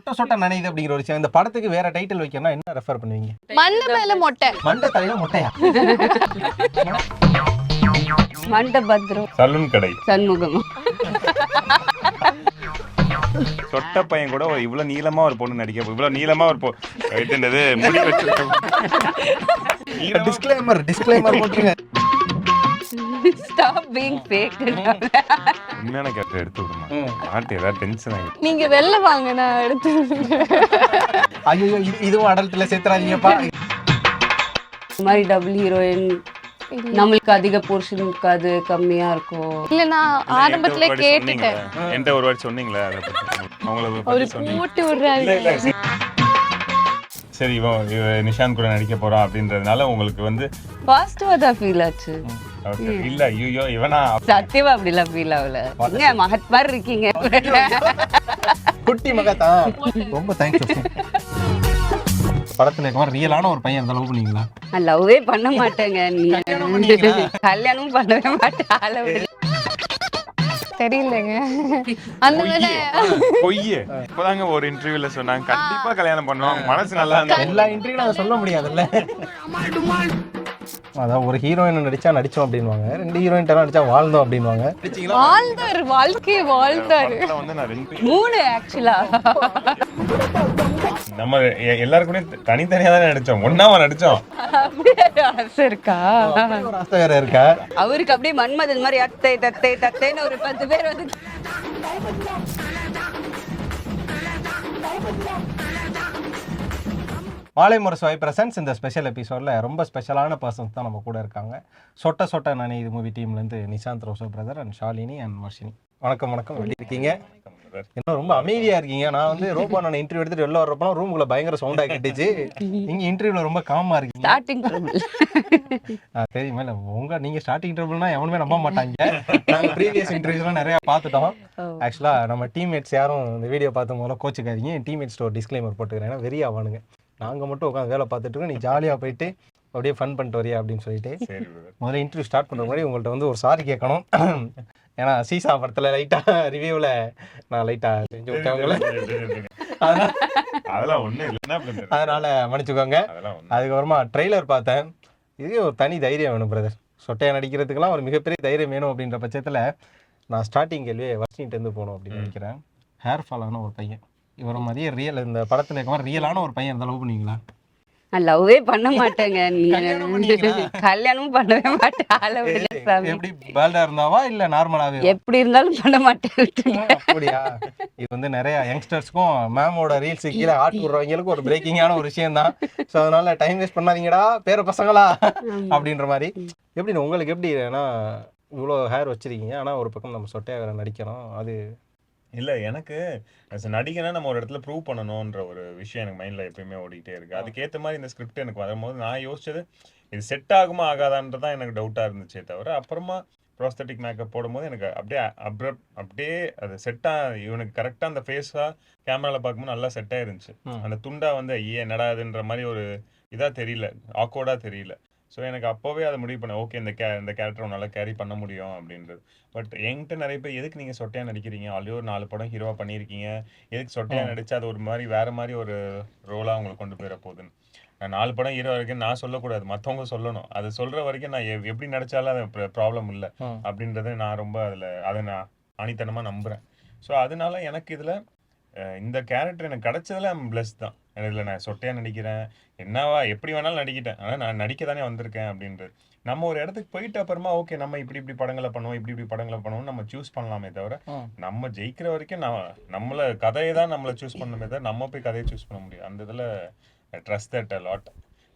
சொட்ட சொட்ட நனையுது அப்படிங்கிற ஒரு விஷயம். இந்த படத்துக்கு வேற டைட்டில் வைக்கணும்னா என்ன ரெஃபர் பண்ணுவீங்க? மண்ணு மேல மொட்டை. மண்டை தலையில மொட்டையா? மண்டபத்ரம், சலூன் கடை, சண்முகம். சொட்ட பையன் கூட இவ்வளவு நீளமா ஒரு பொண்ணு நடிக்க, இவ்வளவு நீளமா ஒரு என்னது முடி வச்சு டிஸ்க்ளைமர் போட்டுருங்க. Stop being fake. உண்மையான கேரக்டர் எடுத்து விடுமா? நாட்டு ஏதாவது டென்ஷன் ஆகிடும். நீங்க வெளில வாங்க, நான் எடுத்து. ஐயோ இதுவும் அடல்ட்ல சேர்த்துறாதீங்கப்பா. இந்த மாதிரி டபுள் ஹீரோயின் நம்மளுக்கு அதிக போர்ஷன் இருக்காது, கம்மியா இருக்கும். இல்ல நான் ஆரம்பத்துல கேட்டுட்டேன். என்கிட்ட ஒரு வாட்டி சொன்னீங்களா அதை பத்தி? அவங்கள ஒரு போட்டு விடுறாரு. சரி இவன் நிஷாந்த் கூட நடிக்க போறான் அப்படின்றதுனால உங்களுக்கு வந்து பாசிட்டிவா தான் ஃபீல் ஆச்சு. இல்ல ஐயோ இவனா சத்தியமா அப்படிலாம் ஃபீல் ஆகல. நீங்க மகத் மாதிரி இருக்கீங்க. குட்டி மகத்தா, ரொம்ப தேங்க்ஸ். படத்துல இருக்க ரியலான ஒரு பையன் லவ் பண்ணீங்களா? நான் லவ்வே பண்ண மாட்டேங்க. நீ கல்யாணமும் பண்ணவே மாட்டேன். தெரியலங்க. அந்த பொய்யே இப்பதாங்க ஒரு இன்டர்வியூல சொன்னாங்க கண்டிப்பா கல்யாணம் பண்ணுவாங்க, மனசு நல்லா இருந்தா. எல்லா இன்டர்வியூ நான் சொல்ல முடியாதுல்ல. அதான் ஒரு ஹீரோயின் நடிச்சா நடிச்சோம் அப்படின்வாங்க, 2 ஹீரோயின் நடிச்சா வாழ்ந்தோம் அப்படின்வாங்க. வாழ்ந்தாரு, வாழ்க்கையை வாழ்ந்தாரு. வந்து நான் 3 ஆக்சுவலா நம்ம எல்லாரும் கூட தனித்தனியா தான் நடிச்சோம், ஒன்னாவா நடிச்சோம். ஆசை இருக்கா? ஒரு ஆசை வேற இருக்கா? அவருக்கு அப்படியே மன்மதன் மாதிரி அத்தை தத்தை தத்தைன்னு ஒரு 10 பேர் வந்து மாலை முரசு பிரசன்ஸ் இந்த ஸ்பெஷல் எபிசோடில் ரொம்ப ஸ்பெஷலான பர்சன்ஸ் தான் நம்ம கூட இருக்காங்க. சொட்ட சொட்ட நனையுது மூவி டீம்லேருந்து நிஷாந்த் ரோசோ brother and Shalini and Varshini. வணக்கம் வணக்கம். எப்படி இருக்கீங்க? இன்னும் ரொம்ப அமைதியாக இருக்கீங்க. நான் வந்து ரோபோ நான் இன்டர்வியூ எடுத்துட்டு வெளில வர்றப்போ ரூமுக்குள்ள பயங்கர சவுண்டாக கேட்டுச்சு. நீங்கள் இன்டர்வியூவில் ரொம்ப காமாக இருக்கீங்க. ஸ்டார்டிங் தெரியுமா? இல்லை நீங்கள் ஸ்டார்டிங் ட்ரபிள்னா எவனுமே நம்ப மாட்டாங்க. நாங்கள் ப்ரீவியஸ் இன்டர்வியூஸ்லாம் நிறையா பார்த்துட்டோம். ஆக்சுவலாக நம்ம டீம்மேட்ஸ் யாரும் இந்த வீடியோ பார்த்து முதல்ல கோச்சுக்காதீங்க. என் டீம்மேட்ஸ் ஒரு டிஸ்க்ளைமர் போட்டுக்கிறேன், ஏன்னா வெறி ஆவானுங்க. நாங்கள் மட்டும் உட்காந்து வேலை பார்த்துட்டு இருக்கோம், நீ ஜாலியாக போயிட்டு அப்படியே ஃபன் பண்ணிட்டு வரியா அப்படின்னு சொல்லிட்டு முதல்ல இன்டர்வியூ ஸ்டார்ட் பண்ணுற மாதிரி உங்கள்கிட்ட வந்து ஒரு சாரி கேட்கணும். ஏன்னா சீசா படத்தில் லைட்டாக ரிவ்யூவில் நான் லைட்டாக செஞ்சு விட்டவங்கள, அதனால் மன்னிச்சுக்கோங்க. அதுக்கப்புறமா ட்ரெய்லர் பார்த்தேன். இதே ஒரு தனி தைரியம் வேணும் பிரதர். சொட்டையாக நடிக்கிறதுக்கெல்லாம் ஒரு மிகப்பெரிய தைரியம் வேணும். அப்படின்ற பட்சத்தில் நான் ஸ்டார்டிங் கேள்வியே வர்ஷினிட்டேருந்து போகணும் அப்படின்னு நினைக்கிறேன். ஹேர் ஃபாலான ஒரு பையன், இவரை மாதிரியே ரியல் இந்த படத்தில் இருக்க மாதிரி ரியலான ஒரு பையன் லவ் பண்ணீங்களா? நான் லவ்வே பண்ண மாட்டேங்க. கல்யாணமும் பண்ணவே மாட்டேன். எப்படி பேல்டா இருந்தாவா இல்ல நார்மலாவே? எப்படி இருந்தாலும் பண்ண மாட்டேன். அப்படியா? இது வந்து நிறைய யங்ஸ்டர்ஸ்க்கும் மேமோட ரீல்ஸ் கீழே ஆட்டு விடுறவங்களுக்கும் ஒரு பிரேக்கிங்கான ஒரு விஷயம் தான். ஸோ அதனால டைம் வேஸ்ட் பண்ணாதீங்கடா பேர பசங்களா அப்படின்ற மாதிரி. எப்படி உங்களுக்கு எப்படி? ஏன்னா இவ்வளோ ஹேர் வச்சிருக்கீங்க, ஆனால் ஒரு பக்கம் நம்ம சொட்டையாக வேற நடிக்கணும். அது இல்லை எனக்கு நடிகனா நம்ம ஒரு இடத்துல ப்ரூவ் பண்ணணுன்ற ஒரு விஷயம் எனக்கு மைண்டில் எப்பயுமே ஓடிக்கிட்டே இருக்குது. அதுக்கேற்ற மாதிரி இந்த ஸ்கிரிப்ட் எனக்கு வரும்போது நான் யோசிச்சது இது செட் ஆகுமா ஆகாதான்றதான் எனக்கு டவுட்டாக இருந்துச்சே தவிர, அப்புறமா ப்ராஸ்தட்டிக் மேக்கப் போடும்போது எனக்கு அப்படியே அது செட்டாக இவனுக்கு கரெக்டாக அந்த ஃபேஸாக கேமராவில் பார்க்கும்போது நல்லா செட்டாக இருந்துச்சு. அந்த துண்டா வந்து நடாதுன்ற மாதிரி ஒரு இதாக தெரியல, ஆக்வர்டாக தெரியல. ஸோ எனக்கு அப்போவே அதை முடிவு பண்ணேன், ஓகே இந்த கேரக்டர் நல்லா கேரி பண்ண முடியும் அப்படின்றது. பட் என்கிட்ட நிறைய பேர் எதுக்கு நீங்கள் சொட்டையாக நடிக்கிறீங்க, ஆல்ரெடி ஒரு 4 படம் ஹீரோவாக பண்ணியிருக்கீங்க, எதுக்கு சொட்டையாக நடிச்சா அது ஒரு மாதிரி வேறு மாதிரி ஒரு ரோலாக அவங்களுக்கு கொண்டு போயிட போகுதுன்னு. நான் 4 படம் ஹீரோ வரைக்கும் நான் சொல்லக்கூடாது, மற்றவங்க சொல்லணும். அது சொல்கிற வரைக்கும் நான் எப்படி நடித்தாலும் அது ப்ராப்ளம் இல்லை அப்படின்றத நான் ரொம்ப அதை நான் ஆணித்தனமாக நம்புகிறேன். ஸோ அதனால எனக்கு இதில் இந்த கேரக்டர் எனக்கு கிடைச்சதுல பிளஸ் தான். இதில் நான் சொட்டையாக நடிக்கிறேன், என்னவா எப்படி வேணாலும் நடிக்கிட்டேன், ஆனால் நான் நடிக்க தானே வந்திருக்கேன் அப்படின்றது. நம்ம ஒரு இடத்துக்கு போயிட்டு அப்புறமா ஓகே நம்ம இப்படி படங்களை பண்ணுவோம், இப்படி படங்களை பண்ணுவோம் நம்ம சூஸ் பண்ணலாமே தவிர, நம்ம ஜெயிக்கிற வரைக்கும் நம்மளை கதையை தான் நம்மளை சூஸ் பண்ணணுமே தவிர நம்ம போய் கதையை சூஸ் பண்ண முடியும். அந்த இதில் trust that a lot.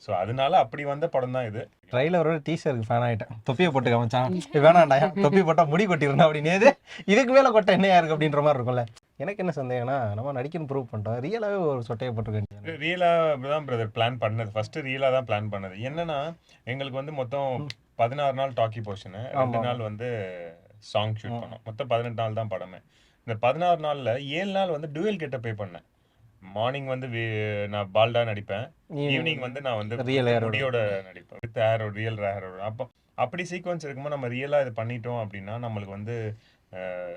So அதனால அப்படி வந்த படம் தான் இது. ட்ரைலரோட டீசருக்கு ஃபேன் ஆகிட்டேன். தொப்பியை போட்டு காமிச்சான், வேணாண்டா தொப்பி போட்டால் முடி கொட்டிருந்தா அப்படின்னு, இதுக்கு மேலே கொட்டை என்னையா இருக்கு அப்படின்ற மாதிரி இருக்கும்ல. எனக்கு என்ன சந்தேகம்னா, நம்ம நடிக்கணும் ப்ரூவ் பண்ணிட்டோம், ரியலாகவே ஒரு சொட்டையை போட்டிருக்கேன். ரியலாக தான் பிரதர் பிளான் பண்ணது, ஃபர்ஸ்ட் ரியலாக தான் பிளான் பண்ணது. என்னன்னா எங்களுக்கு வந்து மொத்தம் 16 நாள் டாக்கி போர்ஷனு, 2 நாள் வந்து சாங் ஷூட் பண்ணோம். மொத்தம் 18 நாள் தான் படமே. இந்த 16 நாளில் 7 நாள் வந்து டுவெல் கெட்ட பே பண்ணேன். மார்னிங் வந்து நான் பால்டா நடிப்பேன், ஈவினிங் வந்து நான் வந்து முடியோட நடிப்பேன், வித் ஹேரோட ரியல் ஹேரோட. அப்போ அப்படி சீக்வன்ஸ் இருக்கும்போது நம்ம ரியலாக இது பண்ணிட்டோம் அப்படின்னா நம்மளுக்கு வந்து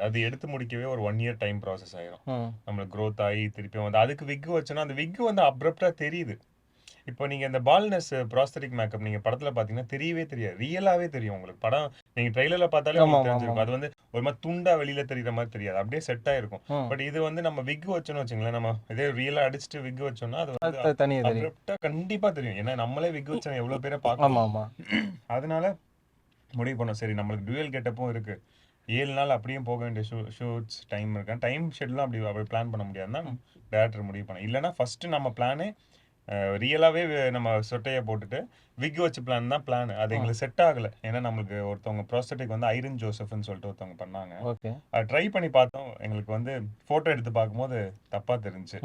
அது எடுத்து முடிக்கவே ஒரு 1 year டைம் ப்ராசஸ் ஆயிரும். நம்மளுக்கு க்ரோத் ஆகி திருப்பியும் வந்து அதுக்கு விக்கு வச்சோன்னா அந்த விக்கு வந்து அப்ரப்டா தெரியுது. இப்போ நீங்க இந்த பால்னஸ் ப்ராஸ்தட்டிக் மேக்கப் நீங்க படத்துல பாத்தீங்கன்னா தெரியவே தெரியாது, ரியலாவே தெரியும் உங்களுக்கு. படம் நீங்க ட்ரெய்லர்ல பார்த்தாலே உங்களுக்கு தெரிஞ்சிருக்கும். அது வந்து ஒரு மாதிரி துண்டா வெளியில தெரியுற மாதிரி தெரியாது, அப்படியே செட் ஆயிருக்கும். பட் இது வந்து நம்ம விக் வச்சோன்னு வச்சுங்களேன், நம்ம இதே ரியலா அடிச்சுட்டு விக் வச்சோம்னா அது வந்து அப்ரப்டா கண்டிப்பா தெரியும். ஏன்னா நம்மளே விக் வச்சோம் எவ்வளவு பேரை பார்க்கலாம். அதனால முடிவு பண்ணோம், சரி நம்மளுக்கு டுவல் கெட்டப்பும் இருக்கு, 7 நாள் அப்படியே போக வேண்டிய ஷூட்ஸ் டைம் இருக்கு, டைம் ஷெட்யூலும் அப்படி பிளான் பண்ண முடியாதுன்னா டேரக்டர் முடிவு பண்ண. இல்லைன்னா ஃபர்ஸ்ட் நம்ம பிளானே ரியலாவே நம்ம சொட்டையை போட்டுட்டு விக் வச்சு பிளான் தான் பிளான். அது எங்களுக்கு செட் ஆகல. ஏன்னா நம்மளுக்கு ஒருத்தவங்க ப்ராஸ்தட்டிக் வந்து ஐரன் ஜோசப்னு சொல்லிட்டு ஒருத்தவங்க பண்ணாங்க. அது ட்ரை பண்ணி பார்த்தோம், எங்களுக்கு வந்து போட்டோ எடுத்து பார்க்கும்போது தப்பா தெரிஞ்சு,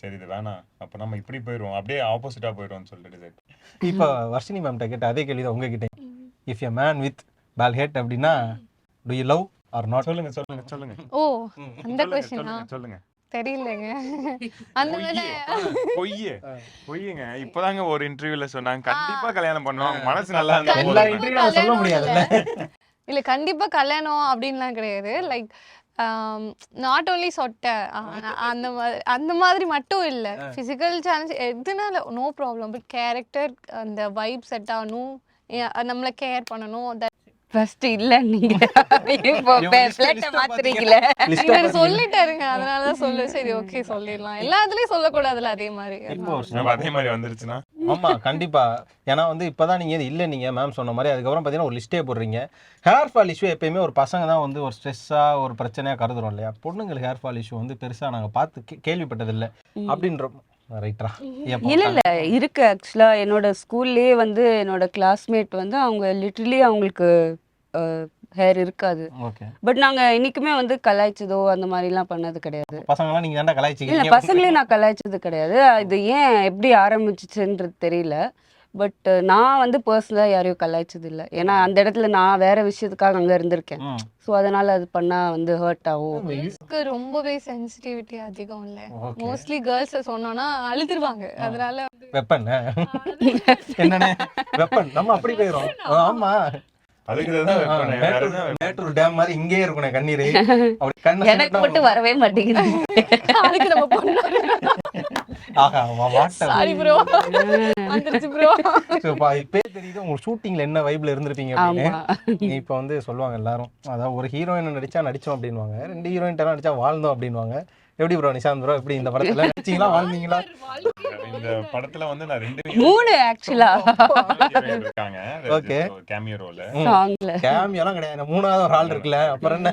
சரி இது வேணாம், அப்ப நம்ம இப்படி போயிடுவோம், அப்படியே ஆப்போசிட்டா போயிடுவோம்னு சொல்லிட்டு டிசைட். இப்போ வர்ஷினி மேம்கிட்ட கேட்ட அதே கேள்வி தான் உங்ககிட்ட. If a man with bald head அப்படின்னா do you love or not? சொல்லுங்க. ஓ அந்த क्वेश्चन சொல்லுங்க. தெரியலங்க. அந்த பொய்யுங்க. இப்பதாங்க ஒரு இன்டர்வியூல சொன்னாங்க கண்டிப்பா கல்யாணம் பண்ணுவாங்க, மனசு நல்லா இருந்தா. எல்லா இன்டர்வியூல சொல்ல முடியாதுல்ல. இல்ல கண்டிப்பா கல்யாணம் அப்படின்லாம் கிடையாது. லைக் நாட் ஓன்லி சொட்டை அந்த மாதிரி மட்டும் இல்லை, ஃபிசிக்கல் சேலஞ்ச் எதுனால நோ ப்ராப்ளம். பட் கேரக்டர் அந்த வைப் செட் ஆகணும், நம்மளை கேர் பண்ணணும். ஃபர்ஸ்ட் இல்ல நீங்க இப்போ பிளேட்ட மாத்துறீங்களே சொல்லிட்டாருங்க, அதனாலதான் சொல்ல. சரி ஓகே சொல்லிடலாம், எல்லா இதுலயும் சொல்லக்கூடாதுல அதே மாதிரி. அதே மாதிரி வந்துருச்சுன்னா ஆமா கண்டிப்பா. ஏன்னா வந்து இப்பதான் நீங்க இல்ல நீங்க மேம் சொன்ன மாதிரி அதுக்கப்புறம் பாத்தீங்கன்னா ஒரு லிஸ்டே போடுறீங்க. ஹேர் ஃபால் இஷ்யூ எப்பயுமே ஒரு பசங்க தான் வந்து ஒரு ஸ்ட்ரெஸ்ஸா ஒரு பிரச்சனையா கருதுறோம் இல்லையா. பொண்ணுங்களுக்கு ஹேர் ஃபால் இஷ்யூ வந்து பெருசா நாங்க பார்த்து கேள்விப்பட்டது இல்லை அப்படின்ற. ரைட்டா? இல்ல இருக்கு. ஆக்சுவலா என்னோட ஸ்கூல்லயே வந்து என்னோட கிளாஸ்மேட் வந்து அவங்க லிட்டரலி அவங்களுக்கு ஹேர் இருக்காது. பட் நாங்க இன்னைக்குமே வந்து கலாய்ச்சதோ அந்த மாதிரி எல்லாம் பண்ணது கிடையாது. பசங்களாம் நீங்க தான்டா கலாய்ச்சீங்க. இல்ல பசங்களே நான் கலாய்ச்சது கிடையாது. இது ஏன் எப்படி ஆரம்பிச்சுச்சுன்றது தெரியல. பட் நான் வந்து பர்சனலா யாரையும் கலாய்ச்சது இல்லை. ஏன்னா அந்த இடத்துல நான் வேற விஷயத்துக்காக அங்க இருந்திருக்கேன். ஸோ அதனால அது பண்ணா வந்து ஹர்ட் ஆகும். ரொம்பவே சென்சிட்டிவிட்டி அதிகம் இல்லை. மோஸ்ட்லி கேர்ள்ஸ் சொன்னோம்னா அழுதுருவாங்க. அதனால வெப்பன் என்னன்னு வெப்பன் நம்ம அப்படி போயிடும். ஆமா மேட்டூர் டேம் மாதிரி இங்கே இருக்கணும் கண்ணீர். எனக்கு மட்டும் வரவே மாட்டேங்குது. அதுக்கு நம்ம பண்ணோம். தெரியுது உங்க ஷூட்டிங்ல என்ன வைப்ல இருந்திருப்பீங்க அப்படின்னு. இப்ப வந்து சொல்லுவாங்க எல்லாரும், அதாவது ஒரு ஹீரோயின் நடிச்சா நடிச்சோம் அப்படின்வாங்க, 2 ஹீரோயின் நடிச்சா வாழ்ந்தோம் அப்படின்வாங்க. எப்படி ப்ரோ நிஷாந்த் ப்ரோ எப்படி இந்த படத்துல நடிச்சீங்களா, வாழ்ந்தீங்களா? இந்த படத்துல வந்து நான் 3 ஆக்சுவலா இருக்காங்க. ஓகே கேமியோ ரோல் சாங்ல கேமியோலாம் கிடையாது, 3வது ஒரு ஆள் இருக்குல்ல. அப்புறம்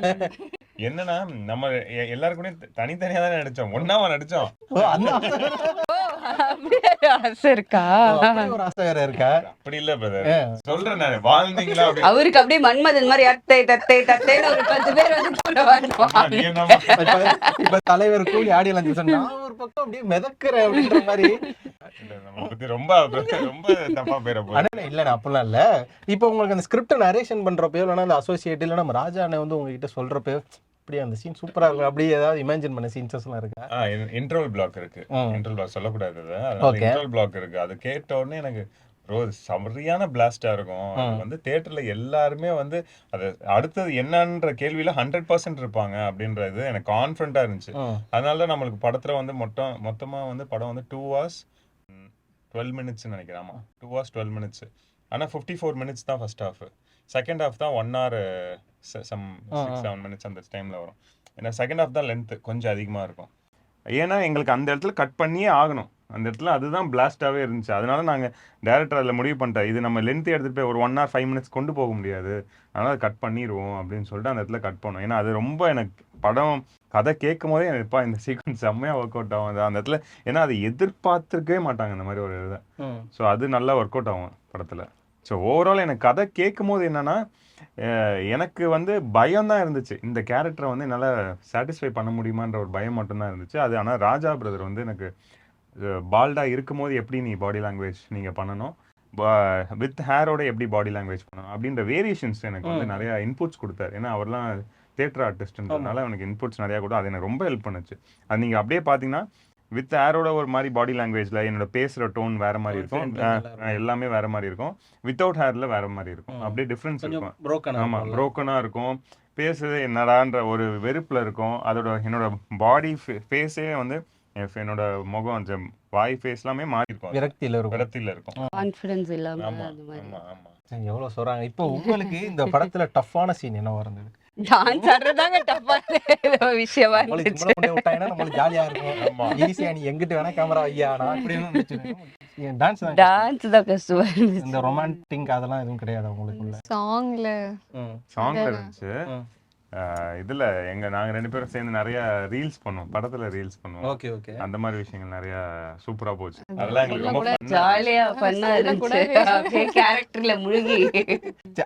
என்னன்னா நம்ம எல்லாருக்குமே தனித்தனியா தானே நடிச்சோம், ஒண்ணாவா நடிச்சோம். இருக்கா ஒரு ஆசை வேற இருக்கா? அப்படி இல்ல பிரதர், சொல்றேன் நான் வாழ்ந்தீங்களா. அவருக்கு அப்படியே மன்மதன் மாதிரி அத்தை தத்தை தத்தைன்னு ஒரு 10 பேர் வந்து இப்ப தலைவர் கூலி ஆடி சொன்னா ஒரு பக்கம் அப்படியே மிதக்குற அப்படின்ற மாதிரி ரொம்ப ரொம்ப தப்பா பேர போறேன். இல்ல அப்படிலாம் இல்ல. இப்போ உங்களுக்கு அந்த ஸ்கிரிப்ட் நரேஷன் பண்றப்போ இல்லைன்னா அந்த அசோசியேட் இல்ல நம்ம ராஜா அண்ணன் வந்து உங்ககிட்ட சொல்றப்போ அப்படியே அந்த சீன் சூப்பரா இருக்கும், அப்படியே ஏதாவது இமேஜின் பண்ண சீன்ஸஸ் எல்லாம் இருக்கா? இன்ட்ரோல் பிளாக் இருக்கு. இன்ட்ரோல் பிளாக் சொல்லக்கூடாது, இன்ட்ரோல் பிளாக் இருக்கு. அது கேட்ட உடனே எனக்கு சரியான பிளாஸ்டா இருக்கும். அது வந்து தியேட்டர்ல எல்லாருமே வந்து அது அடுத்தது என்னன்ற கேள்வியில 100% இருப்பாங்க அப்படின்றது எனக்கு கான்ஃபிடண்டா இருந்துச்சு. அதனால நம்மளுக்கு படத்துல வந்து மொத்தமா வந்து படம் வந்து 2 hours 12 minutes நினைக்கிறேன். ஆமா 2 hours 12 minutes. ஆனா 54 minutes தான் ஃபர்ஸ்ட் ஹாஃப். செகண்ட் ஹாஃப் தான் 1 hour some 6-7 minutes அந்த டைம்ல வரும். ஏன்னா செகண்ட் ஹாஃப் தான் லென்த் கொஞ்சம் அதிகமா இருக்கும். ஏன்னா எங்களுக்கு அந்த இடத்துல கட் பண்ணியே ஆகணும். அந்த இடத்துல அதுதான் பிளாஸ்டாவே இருந்துச்சு. அதனால நாங்கள் டேரக்டர் அதில் முடிவு பண்ணிட்டோம், இது நம்ம லென்த் எடுத்துகிட்டு போய் ஒரு 1 hour 5 minutes கொண்டு போக முடியாது, அதனால் அதை கட் பண்ணிடுவோம் அப்படின்னு சொல்லிட்டு அந்த இடத்துல கட் பண்ணோம். ஏன்னா அது ரொம்ப எனக்கு படம் கதை கேட்கும் போதே எனக்குப்பா இந்த சீக்வன்ஸ் செம்மையாக ஒர்க் அவுட் ஆகும் அந்த இடத்துல. ஏன்னா அதை எதிர்பார்த்துருக்கவே மாட்டாங்க இந்த மாதிரி ஒரு இதை. ஸோ அது நல்லா ஒர்க் அவுட் ஆகும் படத்தில். ஸோ ஓவரால் எனக்கு கதை கேட்கும் போது என்னென்னா எனக்கு வந்து பயம் தான் இருந்துச்சு, இந்த கேரக்டரை வந்து என்னால் சாட்டிஸ்ஃபை பண்ண முடியுமான்ற ஒரு பயம் மட்டும்தான் இருந்துச்சு. அது ஆனால் ராஜா பிரதர் வந்து எனக்கு பால்டாக இருக்கும் போது எப்படி நீ பாடி லாங்குவேஜ் நீங்கள் பண்ணணும், வித் ஹேரோட எப்படி பாடி லாங்குவேஜ் பண்ணணும் அப்படின்ற வேரியேஷன்ஸ் எனக்கு வந்து நிறையா இன்புட்ஸ் கொடுத்தாரு. ஏன்னா அவர்லாம் தியேட்டர் ஆர்டிஸ்ட்ன்றதுனால எனக்கு இன்புட்ஸ் நிறையா கூட அது எனக்கு ரொம்ப ஹெல்ப் பண்ணுச்சு. அது நீங்கள் அப்படியே பார்த்தீங்கன்னா வித் ஹேரோட ஒரு மாதிரி பாடி லாங்குவேஜில் என்னோட பேசுகிற டோன் வேறு மாதிரி இருக்கும், எல்லாமே வேறு மாதிரி இருக்கும். வித்தவுட் ஹேரில் வேறு மாதிரி இருக்கும், அப்படியே டிஃப்ரென்ஸ் இருக்கும். ஆமாம் ப்ரோக்கனாக இருக்கும், பேசுறது என்னடான்ற ஒரு வெறுப்புல இருக்கும். அதோட என்னோட பாடி ஃபேஸே வந்து என்னோட முகம் அந்த வாய் ஃபேஸ் எல்லாமே மாறி இருக்கும். விரக்தியில இருக்கும். விரக்தியில இருக்கும். கான்ஃபிடன்ஸ் இல்லாம ஆமா அந்த மாதிரி ஆமா ஆமா. எவ்வளவு சொல்றாங்க. இப்போ உங்களுக்கு இந்த படத்துல டஃப்பான சீன் என்ன இருந்தது? டான்ஸ் ஆடுறதாங்க டஃப்பான விஷயமா நம்மளுக்கு இருந்துச்சு. சும்மா கொண்டு விட்டாங்கன்னா நம்மளுக்கு ஜாலியா இருக்கும். ஈஸியா நீ எங்கிட்டு வேணா கேமரா ஐயா நான் அப்படின்னு நினைச்சிருக்கேன். டான்ஸ் தான் டான்ஸ் தான் கஷ்டமா இருந்துச்சு. இந்த ரொமான்டிக் அதெல்லாம் எதுவும் கிடையாது உங்களுக்குள்ள? சாங்ல சாங்ல இருந்துச்சு. இதுல நாங்க 2 பேரும் சேர்ந்து நிறைய ரீல்ஸ் பண்ணுவோம். படத்துல ரீல்ஸ் பண்ணுவோம். Okay okay. அந்த மாதிரி விஷயங்கள் நிறைய சூப்பரா போச்சு. அதெல்லாம் எங்களுக்கு ரொம்ப fun ஆ ஜாலியா பண்ணா இருந்துச்சு. அப்படியே கேரக்டர்ல முழுகி.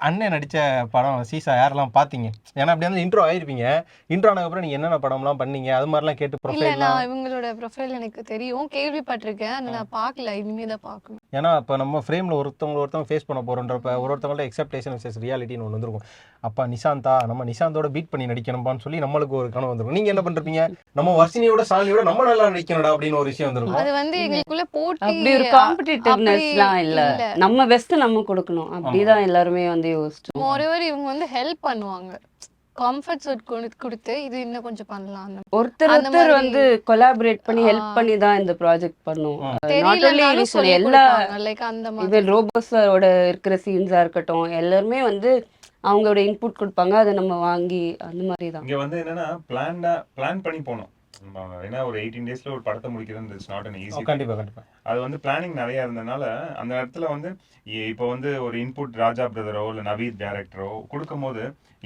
அண்ணன் நடிச்ச படம் சீசா யாரெல்லாம் பாத்தீங்க? ஏன்னா அப்படி வந்து இன்ட்ரோ ஆயிருப்பீங்க. இன்ட்ரோ ஆனதுக்கு அப்புறம் நீங்க என்னென்ன படம்லாம் பண்ணீங்க அது மாதிரிலாம் கேட்டு இல்ல ப்ரொஃபைல். நான் இவங்களோட ப்ரொஃபைல் எனக்கு தெரியும், கேள்விப்பட்டிருக்கேன், ஆனா நான் பார்க்கல, இனிமே தான் பார்க்கணும். ஏன்னா இப்போ நம்ம ஃப்ரேமில் ஒருத்தவங்க ஃபேஸ் பண்ண போகிறோன்றப்ப ஒருத்தவங்கள்ட்ட எக்ஸப்டேஷன் விசஸ் ரியாலிட்டின்னு ஒன்று வந்துருக்கும். அப்பா நிஷாந்தா நம்ம நிஷாந்தோட பீட் பண்ணி நடிக்கணும்பான்னு சொல்லி நம்மளுக்கு ஒரு கனவு வந்துருக்கும். நீங்கள் என்ன பண்ணுறீங்க? நம்ம வர்ஷினியோட சாலியோட நம்ம நல்லா நடிக்கணும்டா அப்படின்னு ஒரு விஷயம் வந்துருக்கும். அது வந்து எங்களுக்குள்ள போட்டி அப்படி ஒரு காம்படிட்டிவ்னஸ்லாம் இல்ல. நம்ம பெஸ்ட் நம்ம கொடுக்கணும். அப்படிதான் எல்லாருமே வந்து யோசிச்சோம். மோரோவர் இவங்க வந்து ஹெல்ப் பண்ணுவாங்க, கம்ஃபர்ட் சூட் கொடுத்து இது இன்னும் கொஞ்சம் பண்ணலாம் அந்த ஒருத்தர் வந்து கொலாபரேட் பண்ணி ஹெல்ப் பண்ணி தான் இந்த ப்ராஜெக்ட் பண்ணுவோம். நாட் தெரியலனாலும் ஒன்லி சொல்லி எல்லா கொடுப்பாங்க. லைக் அந்த மாதிரி இவன் ரோபோஸோட இருக்கிற சீன்ஸா இருக்கட்டும் எல்லாருமே வந்து அவங்களோட இன்புட் கொடுப்பாங்க, அதை நம்ம வாங்கி அந்த மாதிரி தான். இங்க வந்து என்னன்னா பிளான் பண்ணி போனோம். ஏன்னா ஒரு 18 daysல ஒரு படத்தை முடிக்கிறது இட்ஸ் நாட் an easy. கண்டிப்பாக கண்டிப்பாக. அது வந்து பிளானிங் நிறைய இருந்தனால அந்த இடத்துல வந்து இப்போ வந்து ஒரு இன்புட் ராஜா பிரதரோ இல்லை நவீத் டைரக்டரோ கொடுக்கும்போது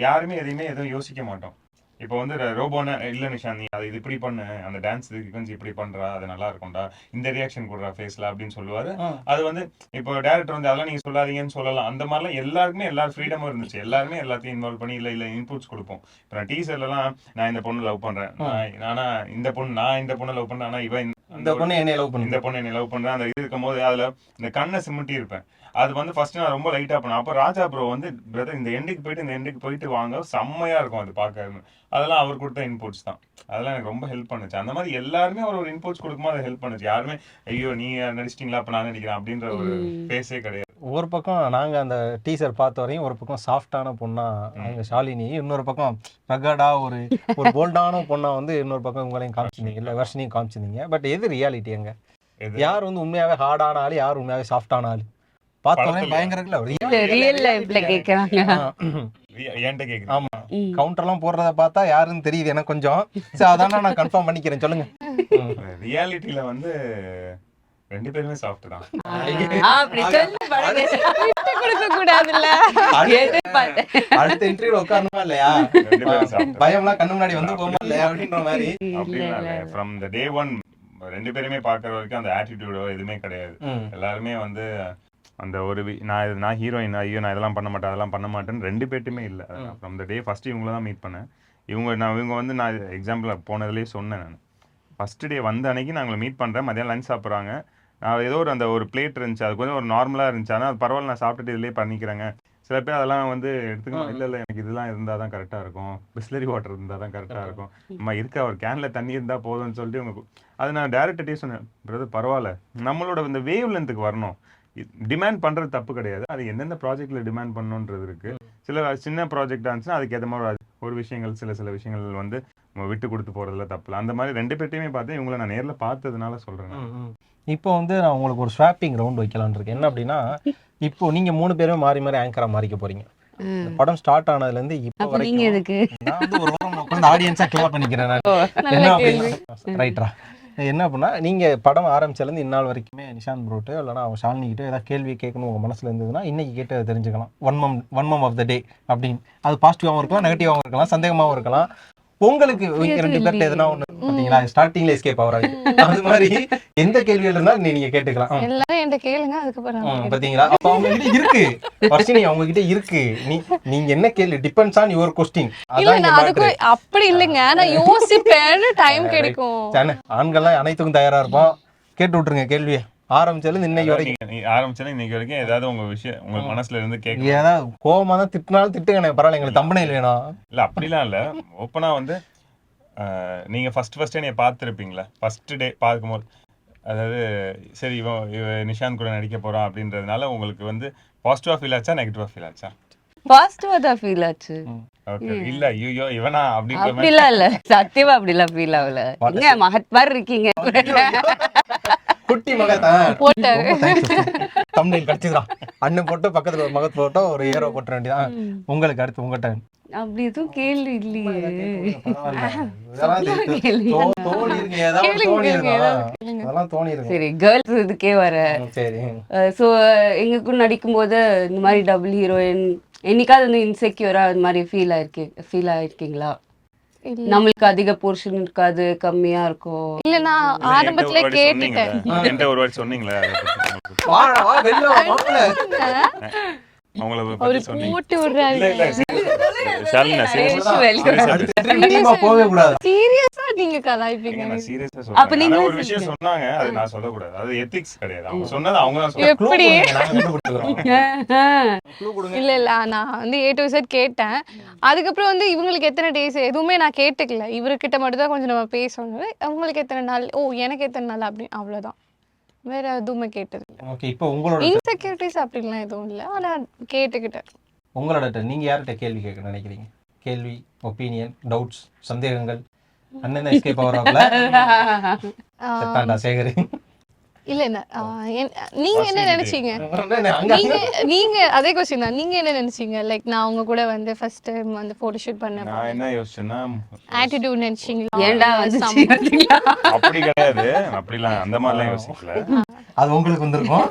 யாருமே எதுவும் யோசிக்க மாட்டோம். இப்போ வந்து ரோபோனா இல்லை நிஷாந்த் நீ அது இது இப்படி பண்ணு, அந்த டான்ஸ் கொஞ்சம் இப்படி பண்றா அது நல்லா இருக்கும்டா, இந்த ரியாக்ஷன் கொடுறா ஃபேஸ்ல அப்படின்னு சொல்லுவாரு. அது வந்து இப்போ டேரக்டர் வந்து அதெல்லாம் நீங்க சொல்லாதீங்கன்னு சொல்லலாம். அந்த மாதிரிலாம் எல்லாருக்குமே ஃப்ரீடமும் இருந்துச்சு. எல்லாருமே எல்லாத்தையும் இன்வால்வ் பண்ணி இல்லை இன்புட்ஸ் கொடுப்போம். இப்போ நான் டீசர்லாம் நான் இந்த பொண்ணு லவ் பண்றேன், நான் இந்த பொண்ணை லவ் பண்றேன், ஆனா இவன் இந்த பொண்ணு என்னை லவ் பண்ணு, இந்த பொண்ணு என்னை லவ் பண்றேன், அந்த இது இருக்கும் போது அதுல இந்த கண்ணை சிமிட்டி இருப்பேன். அது வந்து ஃபர்ஸ்ட் நான் ரொம்ப லைட்டா பண்ணேன். அப்போ ராஜா ப்ரோ வந்து பிரதர் இந்த எண்டுக்கு போயிட்டு வாங்க செம்மையா இருக்கும் அது பார்க்க. அதெல்லாம் அவர் கொடுத்த இன்புட்ஸ் தான். அதெல்லாம் எனக்கு ரொம்ப ஹெல்ப் பண்ணுச்சு. அந்த மாதிரி எல்லாருமே ஒரு இன்புட்ஸ் கொடுக்கும்போது அதை ஹெல்ப் பண்ணுச்சு. யாருமே ஐயோ நீ நடிச்சிட்டீங்களா அப்ப நான் நடிக்கிறேன் அப்படின்ற ஒரு பேஸே கிடையாது. ஒரு பக்கம் நாங்கள் அந்த டீசர் பார்த்த வரையும் ஒரு பக்கம் சாஃப்டான பொண்ணா அவங்க ஷாலினி, இன்னொரு பக்கம் ரகடா ஒரு போல்டான பொண்ணா வந்து இன்னொரு பக்கம் உங்களையும் காமிச்சிருந்தீங்க, இல்லை வருஷனையும் காமிச்சிருந்தீங்க. பட் எது ரியாலிட்டி? அங்கே யார் வந்து உண்மையாவே ஹார்டான ஆள், யார் உண்மையாவே சாஃப்டான ஆள்? பார்த்தவனே பயங்கர ரியல் லைஃப்ல கேக்குறாங்க. என்கிட்ட கேக்குறேன். ஆமா கவுண்டர்லாம் போடுறத பார்த்தா யாருன்னு தெரியுது எனக்கு கொஞ்சம். அதான் நான் கன்ஃபார்ம் பண்ணிக்கிறேன், சொல்லுங்க. ரியாலிட்டியில வந்து 2 பேருமே சாஃப்ட் தான். கொடுக்க கூடாதுல்ல. அடுத்த இன்டர்வியூல உட்காரணுமா இல்லையா, பயம்லாம் கண்ணு முன்னாடி வந்து போமா இல்லையா அப்படின்ற மாதிரி. அப்படின்னா ஃப்ரம் த டே 1 2 பேருமே பாக்குற வரைக்கும் அந்த ஆட்டிடியூடோ எதுவுமே கிடையாது. எல்லாருமே வந்து அந்த ஒரு நான் ஹீரோயின், ஐயோ நான் இதெல்லாம் பண்ண மாட்டேன் அதெல்லாம் பண்ண மாட்டேன்னு 2 பேர்ட்டுமே இல்லை. ஃப்ரம் த டே ஃபர்ஸ்ட் இவங்கள தான் மீட் பண்ணேன். இவங்க வந்து நான் எக்ஸாம்பிள் போனதுலேயே சொன்னேன். நான் ஃபர்ஸ்ட் டே வந்த அன்னைக்கு நாங்கள் மீட் பண்ணுறேன், மதியம் லஞ்ச் சாப்பிட்றாங்க. நான் ஏதோ ஒரு பிளேட் இருந்துச்சு, அது கொஞ்சம் ஒரு நார்மலாக இருந்துச்சு, ஆனால் அது பரவாயில்ல நான் சாப்பிட்டுட்டு இதுலேயே பண்ணிக்கிறேங்க. சில பேர் அதெல்லாம் வந்து எடுத்துக்கணும், இல்லை எனக்கு இதெல்லாம் இருந்தால் தான் கரெக்டாக இருக்கும், பிஸ்லரி வாட்டர் இருந்தால் தான் கரெக்டாக இருக்கும், நம்ம இருக்க ஒரு கேனில் தண்ணி இருந்தால் போதும்னு சொல்லிட்டு இவங்க அது நான் டேரக்டர்ட்டே சொன்னேன், பிரதர் பரவாயில்ல நம்மளோட இந்த வேவ் லென்த்துக்கு வரணும், டிமாண்ட் பண்ணுறது தப்பு கிடையாது, அது எந்தெந்த ப்ராஜெக்டில் டிமாண்ட் பண்ணணுன்றது இருக்குது. சில சின்ன ப்ராஜெக்டாக இருந்துச்சுன்னா அதுக்கேற்ற மாதிரி ஒரு விஷயங்கள் சில விஷயங்கள் வந்து விட்டு கொடுத்து போகிறதுல தப்பு. அந்த மாதிரி 2 பேர்ட்டையுமே பார்த்து இவங்களை நான் நேரில் பார்த்ததுனால சொல்கிறேன். இப்போ வந்து நான் உங்களுக்கு ஒரு ஸ்வாப்பிங் ரவுண்ட் வைக்கலான்னு இருக்கேன். என்ன அப்படின்னா, இப்போ நீங்க 3 பேருமே மாறி ஆங்கரா மாறிக்க போறீங்க. படம் ஸ்டார்ட் ஆனதுல இருந்து இப்போ வரைக்கும் நான் வந்து ஒரு ஓரம் உட்கார்ந்து ஆடியன்ஸா கிளாப் பண்ணிக்கிறேன். என்ன அப்படின்னா ரைட்டரா என்ன அப்படின்னா, நீங்க படம் ஆரம்பிச்சதுலேருந்து இந்நாள் வரைக்குமே நிஷாந்த் ப்ரோட்டு இல்லைனா அவங்க ஷாலினி கிட்ட ஏதாவது கேள்வி கேட்கணும் உங்க மனசுல இருந்ததுன்னா இன்னைக்கு கேட்டு அதை தெரிஞ்சுக்கலாம். ஒன் மம் ஆஃப் த டே அப்படின்னு. அது பாசிட்டிவாகவும் இருக்கலாம், நெகட்டிவாகவும் இருக்கலாம், சந்தேகமாகவும் இருக்கலாம். உங்களுக்கு 2 பேர்ல எதனா ஒண்ணு பாத்தீங்களா ஸ்டார்டிங்ல எஸ்கேப் ஆகுறாங்க, அது மாதிரி எந்த கேள்வியில இருந்தாலும் நீங்க கேட்டுக்கலாம். எல்லாரும் என்கிட்ட கேளுங்க, அதுக்கப்புறம் பாத்தீங்களா அப்ப அவங்க கிட்ட இருக்கு வர்ஷினி, அவங்க கிட்ட இருக்கு. நீங்க என்ன கேள்வி டிபெண்ட்ஸ் ஆன் யுவர் கொஸ்டின். இல்ல நான் அதுக்கு அப்படி இல்லைங்க, நான் யோசிப்பேன், டைம் கிடைக்கும். ஆண்கள்லாம் அனைத்துக்கும் தயாரா இருப்போம். கேட்டு விட்டுருங்க கேள்வியை. ஆரம்பிச்சாலும் இன்னைக்கு வரைக்கும் ஏதாவது உங்க விஷயம் உங்க மனசுல இருந்து கேட்க, ஏதாவது கோவமா தான் திட்டினாலும் திட்டுங்க, பரவாயில்ல, எங்களுக்கு தம்பனையில் வேணும். இல்ல அப்படிலாம் இல்ல, ஓப்பனா வந்து நீங்க ஃபர்ஸ்ட் என்னைய பார்த்துருப்பீங்களா, ஃபர்ஸ்ட் டே பார்க்கும்போது, அதாவது சரி இவன் நிஷாந்த் கூட நடிக்க போறான் அப்படின்றதுனால உங்களுக்கு வந்து பாசிட்டிவா ஃபீல் ஆச்சா நெகட்டிவா ஃபீல் ஆச்சா? பாசிட்டிவா தான் ஃபீல் ஆச்சு. ஓகே இல்ல ஐயோ இவனா அப்படின்ற மாதிரி அப்படிலாம் இல்ல, சத்தியமா அப்படிலாம் ஃபீல் ஆகல. எங்க மகத் மாதிரி இருக்கீங்க. குட்டி மகத் போட்டாரு. தம்ப்நெயில் கிடைச்சதுடா. அண்ணன் போட்டு பக்கத்துல ஒரு மகத் போட்டோ ஒரு ஏரோ போட்ட வேண்டியதான். உங்களுக்கு அடுத்து உங்க டைம். அப்படி எதுவும் கேள்வி இல்லையே. சரி, கேர்ள்ஸ் இதுக்கே வர. சரி ஸோ எங்க கூட நடிக்கும்போது இந்த மாதிரி டபுள் ஹீரோயின் என்னைக்காவது வந்து இன்செக்யூரா அது மாதிரி ஃபீல் ஆயிருக்கீங்களா? நம்மளுக்கு அதிக போர்ஷன் இருக்காது, கம்மியா இருக்கும். இல்ல நான் ஆரம்பத்துல கேட்டுட்டேன். என்கிட்ட ஒரு வாட்டி சொன்னீங்களே அவங்கள அவரு பத்தி சொன்னீங்க. போட்டு விடுறாரு. இல்ல ஷாலினா போகவே கூடாது. சீரியஸா நீங்க கலாய்ப்பீங்க. நான் சீரியஸா அப்ப சொல்றேன். நீங்க ஆனா ஒரு விஷயம் சொன்னாங்க, அது நான் சொல்லக்கூடாது. அது எத்திக்ஸ் கிடையாது. அவங்க சொன்னது அவங்க தான் சொல்றாங்க. எப்படி? க்ளூ கொடுங்க. இல்ல நான் வந்து A to Z கேட்டேன். அதுக்கப்புறம் வந்து இவங்களுக்கு எத்தனை டேஸ் எதுவுமே நான் கேட்டுக்கல. இவர்கிட்ட மட்டும் தான் கொஞ்சம் நம்ம பேசணும். அவங்களுக்கு எத்தனை நாள், ஓ எனக்கு எத்தனை நாள் அப்படி அவ்வளவுதான். வேற எதுவுமே கேட்டது இல்லை. ஓகே, இப்போ உங்களோட இன்செக்யூரிட்டிஸ் அப்படிலாம் எதுவும் இல்லை. ஆனா கேட்டுக்கிட்டேன். உங்களோட turn. நீங்க யார்கிட்ட கேள்வி கேட்க நினைக்கிறீங்க? கேள்வி, ஒப்பீனியன், டவுட்ஸ், சந்தேகங்கள். அண்ணன் எஸ்கேப் ஆவறாப்ல. செத்தாண்டா சேகர். இல்ல நீங்க என்ன நினைச்சீங்க? நீங்க அதே क्वेश्चन தான். நீங்க என்ன நினைச்சீங்க? லைக் நான் உங்க கூட வந்து ஃபர்ஸ்ட் டைம் வந்து போட்டோ ஷூட் பண்ணேன். நான் என்ன யோசிச்சேன்னா ஆட்டிட்யூட் நினைச்சீங்களா? ஏன்டா வந்து அப்படி கிடையாது. அப்படிலாம் அந்த மாதிரிலாம் யோசிக்கல. அது உங்களுக்கு வந்திருக்கும்.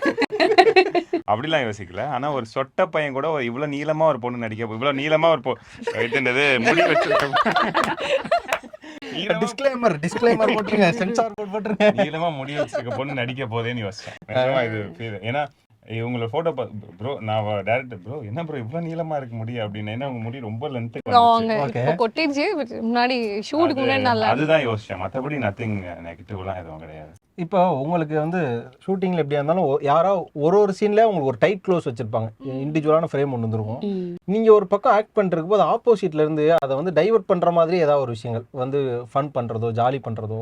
அப்படிலாம் யோசிக்கல. ஆனா ஒரு சொட்ட பையன் கூட இவ்வளவு நீளமா ஒரு பொண்ணு நடிக்க, இவ்வளவு நீளமா ஒரு முடி வச்சிருக்க, டிஸ்க்ளைமர் போட்டுருங்க, சென்சார் போர்ட் போட்டுருங்க. நீளமா முடி வச்சிருக்க பொண்ணு நடிக்க போதேன்னு யோசிச்சேன். நிஜமா இது feel. ஏன்னா இவங்களோட போட்டோ ப்ரோ, நான் டைரக்டர் ப்ரோ என்ன ப்ரோ இவ்வளவு நீளமா இருக்க முடியும் அப்படின்னு. ஏன்னா உங்க முடி ரொம்ப லென்த்துக்கு கொட்டிடுச்சு. முன்னாடி ஷூட்டுக்கு முன்னாடி நல்லா அதுதான் யோசிச்சேன். மற்றபடி நத்திங் நெகட்டிவ்லாம் எதுவும் கிடையாது. இப்போ உங்களுக்கு வந்து ஷூட்டிங்ல எப்படியா இருந்தாலும் யாரோ ஒரு சீன்ல உங்களுக்கு ஒரு டைட் க்ளோஸ் வச்சிருப்பாங்க, இண்டிவிஜுவலான ஃப்ரேம் ஒன்று வந்துருக்கும். நீங்க ஒரு பக்கம் ஆக்ட் பண்றதுக்கு போது ஆப்போசிட்ல இருந்து அதை வந்து டைவர்ட் பண்ற மாதிரி ஏதாவது ஒரு விஷயங்கள் வந்து ஃபன் பண்றதோ ஜாலி பண்றதோ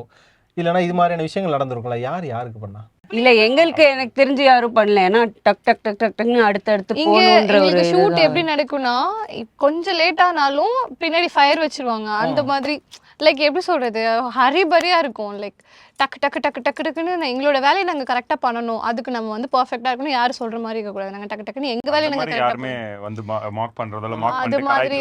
இல்லைன்னா இது மாதிரியான விஷயங்கள் நடந்திருக்கும்ல, யாருக்கு பண்ணா? இல்ல எங்களுக்கு எனக்கு தெரிஞ்சு யாரும் பண்ணல. ஏன்னா டக் டக் டக் டக் டக்னு அடுத்தடுத்து போகணுன்ற ஒரு ஷூட் எப்படி நடக்கும்னா கொஞ்சம் லேட் ஆனாலும் பின்னாடி ஃபயர் வச்சிருவாங்க. அந்த மாதிரி லைக் எப்படி சொல்றது, ஹரிபரியா இருக்கும். லைக் டக்கு டக்கு டக்கு டக்கு டக்குன்னு எங்களோட வேலையை நாங்க கரெக்டா பண்ணணும். அதுக்கு நம்ம வந்து பெர்ஃபெக்ட்டா இருக்கணும். யாரும் சொல்ற மாதிரி இருக்க கூடாது. நாங்க டக்கு டக்குன்னு எங்க வேலையை நாங்க கரெக்டா யாருமே வந்து மார்க் பண்றதோ மார்க் அது மாதிரி